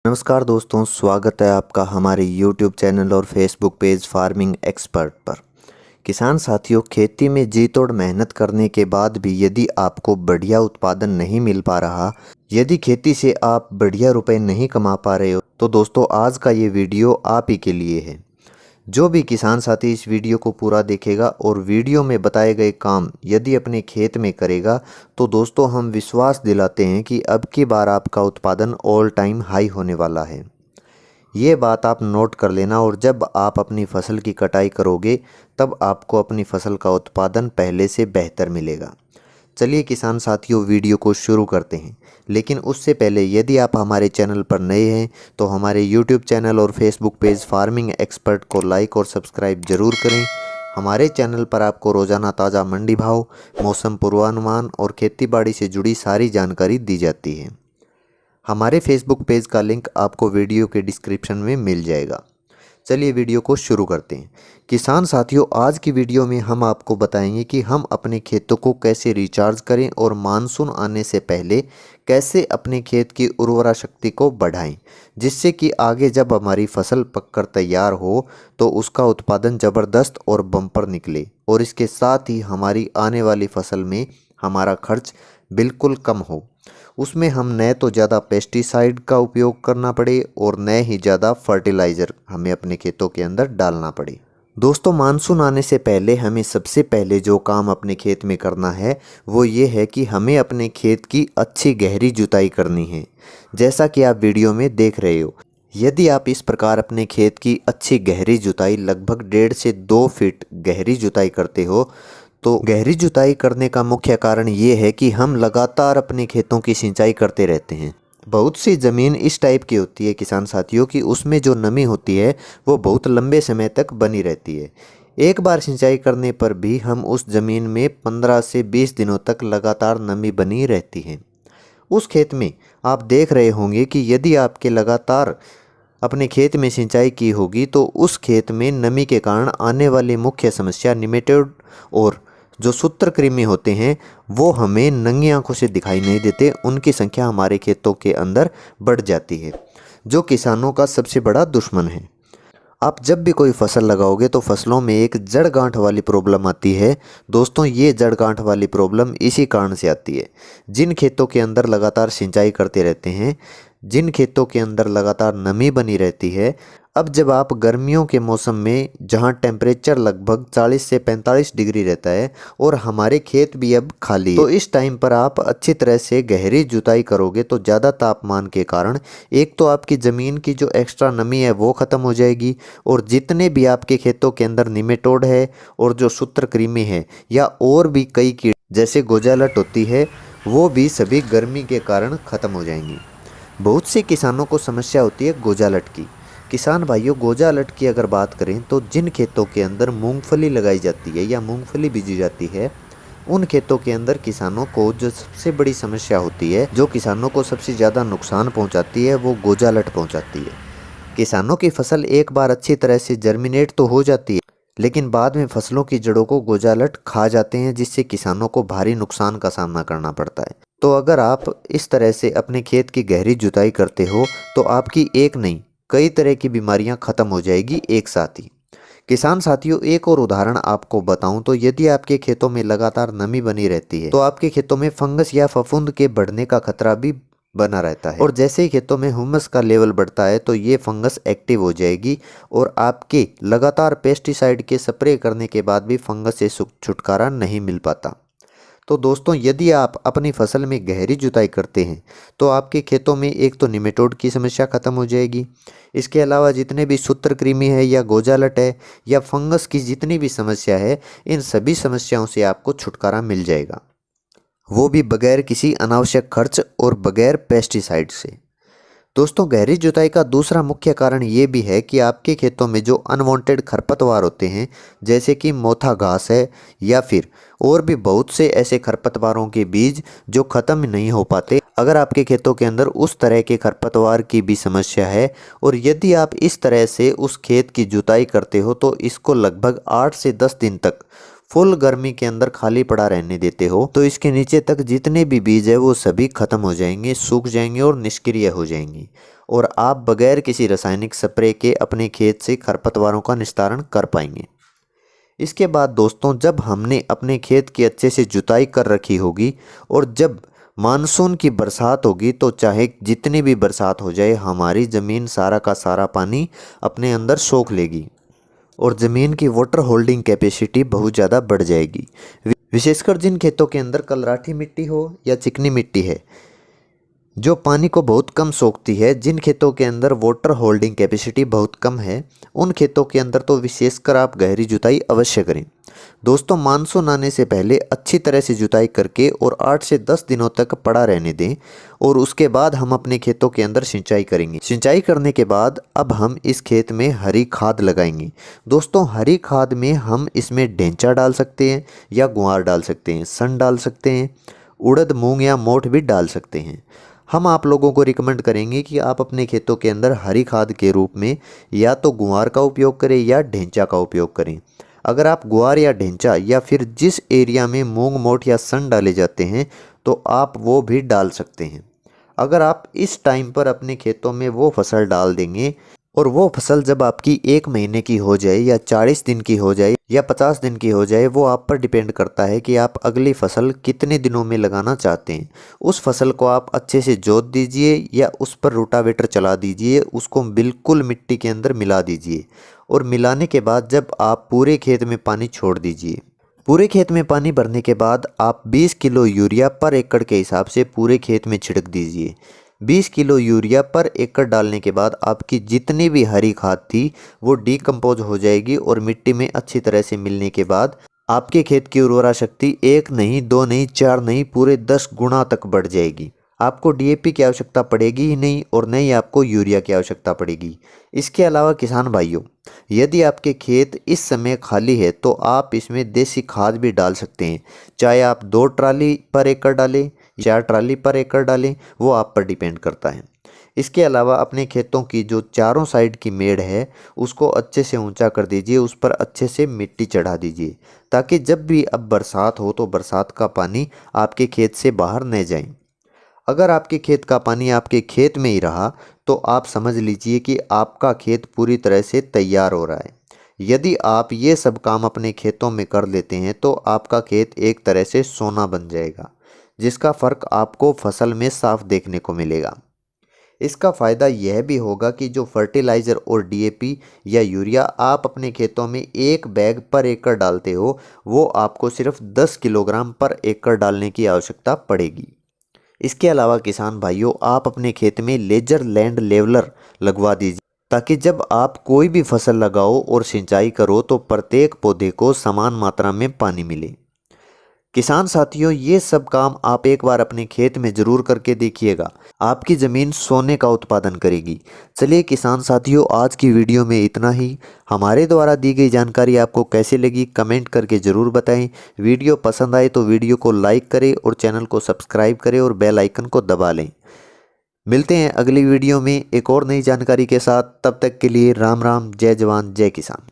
नमस्कार दोस्तों, स्वागत है आपका हमारे YouTube चैनल और Facebook पेज फार्मिंग एक्सपर्ट पर। किसान साथियों, खेती में जी तोड़ मेहनत करने के बाद भी यदि आपको बढ़िया उत्पादन नहीं मिल पा रहा, यदि खेती से आप बढ़िया रुपए नहीं कमा पा रहे हो, तो दोस्तों आज का ये वीडियो आप ही के लिए है। जो भी किसान साथी इस वीडियो को पूरा देखेगा और वीडियो में बताए गए काम यदि अपने खेत में करेगा, तो दोस्तों हम विश्वास दिलाते हैं कि अब की बार आपका उत्पादन ऑल टाइम हाई होने वाला है। ये बात आप नोट कर लेना, और जब आप अपनी फसल की कटाई करोगे तब आपको अपनी फसल का उत्पादन पहले से बेहतर मिलेगा। चलिए किसान साथियों, वीडियो को शुरू करते हैं। लेकिन उससे पहले यदि आप हमारे चैनल पर नए हैं तो हमारे YouTube चैनल और Facebook पेज फार्मिंग एक्सपर्ट को लाइक और सब्सक्राइब जरूर करें। हमारे चैनल पर आपको रोज़ाना ताज़ा मंडी भाव, मौसम पूर्वानुमान और खेतीबाड़ी से जुड़ी सारी जानकारी दी जाती है। हमारे Facebook पेज का लिंक आपको वीडियो के डिस्क्रिप्शन में मिल जाएगा। चलिए वीडियो को शुरू करते हैं। किसान साथियों, आज की वीडियो में हम आपको बताएंगे कि हम अपने खेतों को कैसे रिचार्ज करें और मानसून आने से पहले कैसे अपने खेत की उर्वरा शक्ति को बढ़ाएं, जिससे कि आगे जब हमारी फसल पककर तैयार हो तो उसका उत्पादन ज़बरदस्त और बम्पर निकले, और इसके साथ ही हमारी आने वाली फसल में हमारा खर्च बिल्कुल कम हो। उसमें हम न तो ज़्यादा पेस्टिसाइड का उपयोग करना पड़े और न ही ज़्यादा फर्टिलाइज़र हमें अपने खेतों के अंदर डालना पड़े। दोस्तों, मानसून आने से पहले हमें सबसे पहले जो काम अपने खेत में करना है वो ये है कि हमें अपने खेत की अच्छी गहरी जुताई करनी है। जैसा कि आप वीडियो में देख रहे हो, यदि आप इस प्रकार अपने खेत की अच्छी गहरी जुताई लगभग 1.5 से 2 फीट गहरी जुताई करते हो, तो गहरी जुताई करने का मुख्य कारण ये है कि हम लगातार अपने खेतों की सिंचाई करते रहते हैं। बहुत सी ज़मीन इस टाइप की होती है किसान साथियों कि उसमें जो नमी होती है वो बहुत लंबे समय तक बनी रहती है। एक बार सिंचाई करने पर भी हम उस ज़मीन में 15 से 20 दिनों तक लगातार नमी बनी रहती है। उस खेत में आप देख रहे होंगे कि यदि आपके लगातार अपने खेत में सिंचाई की होगी तो उस खेत में नमी के कारण आने वाली मुख्य समस्या निमेटोड और जो सूत्रकृमि होते हैं वो हमें नंगी आंखों से दिखाई नहीं देते। उनकी संख्या हमारे खेतों के अंदर बढ़ जाती है, जो किसानों का सबसे बड़ा दुश्मन है। आप जब भी कोई फसल लगाओगे तो फसलों में एक जड़ गांठ वाली प्रॉब्लम आती है। दोस्तों, ये जड़ गांठ वाली प्रॉब्लम इसी कारण से आती है। जिन खेतों के अंदर लगातार सिंचाई करते रहते हैं, जिन खेतों के अंदर लगातार नमी बनी रहती है, अब जब आप गर्मियों के मौसम में जहां टेम्परेचर लगभग 40 से 45 डिग्री रहता है और हमारे खेत भी अब खाली है, तो इस टाइम पर आप अच्छी तरह से गहरी जुताई करोगे तो ज़्यादा तापमान के कारण एक तो आपकी ज़मीन की जो एक्स्ट्रा नमी है वो ख़त्म हो जाएगी, और जितने भी आपके खेतों के अंदर निमेटोड है और जो सूत्रकृमि है या और भी कई कीड़े जैसे गोजालट होती है, वो भी सभी गर्मी के कारण ख़त्म हो जाएंगी। बहुत से किसानों को समस्या होती है गोजालट की। किसान भाइयों, गोजालट की अगर बात करें तो जिन खेतों के अंदर मूंगफली लगाई जाती है या मूंगफली बीजी जाती है, उन खेतों के अंदर किसानों को जो सबसे बड़ी समस्या होती है, जो किसानों को सबसे ज़्यादा नुकसान पहुंचाती है, वो गोजालट पहुंचाती है। किसानों की फसल एक बार अच्छी तरह से जर्मिनेट तो हो जाती है, लेकिन बाद में फसलों की जड़ों को गोजालट खा जाते हैं, जिससे किसानों को भारी नुकसान का सामना करना पड़ता है। तो अगर आप इस तरह से अपने खेत की गहरी जुताई करते हो तो आपकी एक नहीं कई तरह की बीमारियां खत्म हो जाएगी एक साथ ही। किसान साथियों, एक और उदाहरण आपको बताऊं तो यदि आपके खेतों में लगातार नमी बनी रहती है तो आपके खेतों में फंगस या फफूंद के बढ़ने का खतरा भी बना रहता है, और जैसे ही खेतों में ह्यूमस का लेवल बढ़ता है तो ये फंगस एक्टिव हो जाएगी, और आपके लगातार पेस्टिसाइड के स्प्रे करने के बाद भी फंगस से छुटकारा नहीं मिल पाता। तो दोस्तों, यदि आप अपनी फसल में गहरी जुताई करते हैं तो आपके खेतों में एक तो निमेटोड की समस्या खत्म हो जाएगी। इसके अलावा जितने भी सूत्रकृमि है या गोजालट है या फंगस की जितनी भी समस्या है, इन सभी समस्याओं से आपको छुटकारा मिल जाएगा, वो भी बगैर किसी अनावश्यक खर्च और बगैर पेस्टिसाइड से। दोस्तों, गहरी जुताई का दूसरा मुख्य कारण ये भी है कि आपके खेतों में जो अनवांटेड खरपतवार होते हैं, जैसे कि मोथा घास है या फिर और भी बहुत से ऐसे खरपतवारों के बीज जो ख़त्म नहीं हो पाते, अगर आपके खेतों के अंदर उस तरह के खरपतवार की भी समस्या है और यदि आप इस तरह से उस खेत की जुताई करते हो तो इसको लगभग 8 से 10 दिन तक फुल गर्मी के अंदर खाली पड़ा रहने देते हो, तो इसके नीचे तक जितने भी बीज है वो सभी खत्म हो जाएंगे, सूख जाएंगे और निष्क्रिय हो जाएंगी। और आप बगैर किसी रासायनिक स्प्रे के अपने खेत से खरपतवारों का निस्तारण कर पाएंगे। इसके बाद दोस्तों, जब हमने अपने खेत की अच्छे से जुताई कर रखी होगी और जब मानसून की बरसात होगी तो चाहे जितनी भी बरसात हो जाए, हमारी ज़मीन सारा का सारा पानी अपने अंदर सोख लेगी और ज़मीन की वाटर होल्डिंग कैपेसिटी बहुत ज़्यादा बढ़ जाएगी। विशेषकर जिन खेतों के अंदर कलराठी मिट्टी हो या चिकनी मिट्टी है जो पानी को बहुत कम सोखती है, जिन खेतों के अंदर वाटर होल्डिंग कैपेसिटी बहुत कम है, उन खेतों के अंदर तो विशेषकर आप गहरी जुताई अवश्य करें। दोस्तों, मानसून आने से पहले अच्छी तरह से जुताई करके और 8 से 10 दिनों तक पड़ा रहने दें और उसके बाद हम अपने खेतों के अंदर सिंचाई करेंगे। सिंचाई करने के बाद अब हम इस खेत में हरी खाद लगाएंगे। दोस्तों, हरी खाद में हम इसमें ढेंचा डाल सकते हैं या गुआर डाल सकते हैं, सन डाल सकते हैं, उड़द, मूंग या मोठ भी डाल सकते हैं। हम आप लोगों को रिकमेंड करेंगे कि आप अपने खेतों के अंदर हरी खाद के रूप में या तो गुआर का उपयोग करें या ढेंचा का उपयोग करें। अगर आप गुआर या ढेंचा या फिर जिस एरिया में मूंग, मोठ या सन डाले जाते हैं तो आप वो भी डाल सकते हैं। अगर आप इस टाइम पर अपने खेतों में वो फसल डाल देंगे और वो फसल जब आपकी 1 महीने की हो जाए या 40 दिन की हो जाए या 50 दिन की हो जाए, वो आप पर डिपेंड करता है कि आप अगली फसल कितने दिनों में लगाना चाहते हैं। उस फसल को आप अच्छे से जोत दीजिए या उस पर रोटावेटर चला दीजिए, उसको बिल्कुल मिट्टी के अंदर मिला दीजिए और मिलाने के बाद जब आप पूरे खेत में पानी छोड़ दीजिए। पूरे खेत में पानी भरने के बाद आप 20 किलो यूरिया पर एकड़ के हिसाब से पूरे खेत में छिड़क दीजिए। 20 किलो यूरिया पर एकड़ डालने के बाद आपकी जितनी भी हरी खाद थी वो डीकम्पोज हो जाएगी और मिट्टी में अच्छी तरह से मिलने के बाद आपके खेत की उर्वरा शक्ति 1 नहीं, 2 नहीं, 4 नहीं, पूरे 10 गुना तक बढ़ जाएगी। आपको डीएपी की आवश्यकता पड़ेगी ही नहीं और न ही आपको यूरिया की आवश्यकता पड़ेगी। इसके अलावा किसान भाइयों, यदि आपके खेत इस समय खाली है तो आप इसमें देसी खाद भी डाल सकते हैं। चाहे आप 2 ट्राली पर एकड़ डालें, 4 ट्राली पर एकड़ डालें, वो आप पर डिपेंड करता है। इसके अलावा अपने खेतों की जो चारों साइड की मेड़ है उसको अच्छे से ऊंचा कर दीजिए, उस पर अच्छे से मिट्टी चढ़ा दीजिए ताकि जब भी अब बरसात हो तो बरसात का पानी आपके खेत से बाहर न जाए। अगर आपके खेत का पानी आपके खेत में ही रहा तो आप समझ लीजिए कि आपका खेत पूरी तरह से तैयार हो रहा है। यदि आप ये सब काम अपने खेतों में कर लेते हैं तो आपका खेत एक तरह से सोना बन जाएगा, जिसका फ़र्क आपको फसल में साफ देखने को मिलेगा। इसका फ़ायदा यह भी होगा कि जो फर्टिलाइज़र और डीएपी या यूरिया आप अपने खेतों में 1 बैग पर एकड़ डालते हो, वो आपको सिर्फ 10 किलोग्राम पर एकड़ डालने की आवश्यकता पड़ेगी। इसके अलावा किसान भाइयों, आप अपने खेत में लेजर लैंड लेवलर लगवा दीजिए ताकि जब आप कोई भी फसल लगाओ और सिंचाई करो तो प्रत्येक पौधे को समान मात्रा में पानी मिले। किसान साथियों, ये सब काम आप एक बार अपने खेत में ज़रूर करके देखिएगा, आपकी ज़मीन सोने का उत्पादन करेगी। चलिए किसान साथियों, आज की वीडियो में इतना ही। हमारे द्वारा दी गई जानकारी आपको कैसे लगी कमेंट करके ज़रूर बताएं। वीडियो पसंद आए तो वीडियो को लाइक करें और चैनल को सब्सक्राइब करें और बेल आइकन को दबा लें। मिलते हैं अगली वीडियो में एक और नई जानकारी के साथ। तब तक के लिए राम राम, जय जवान, जय किसान।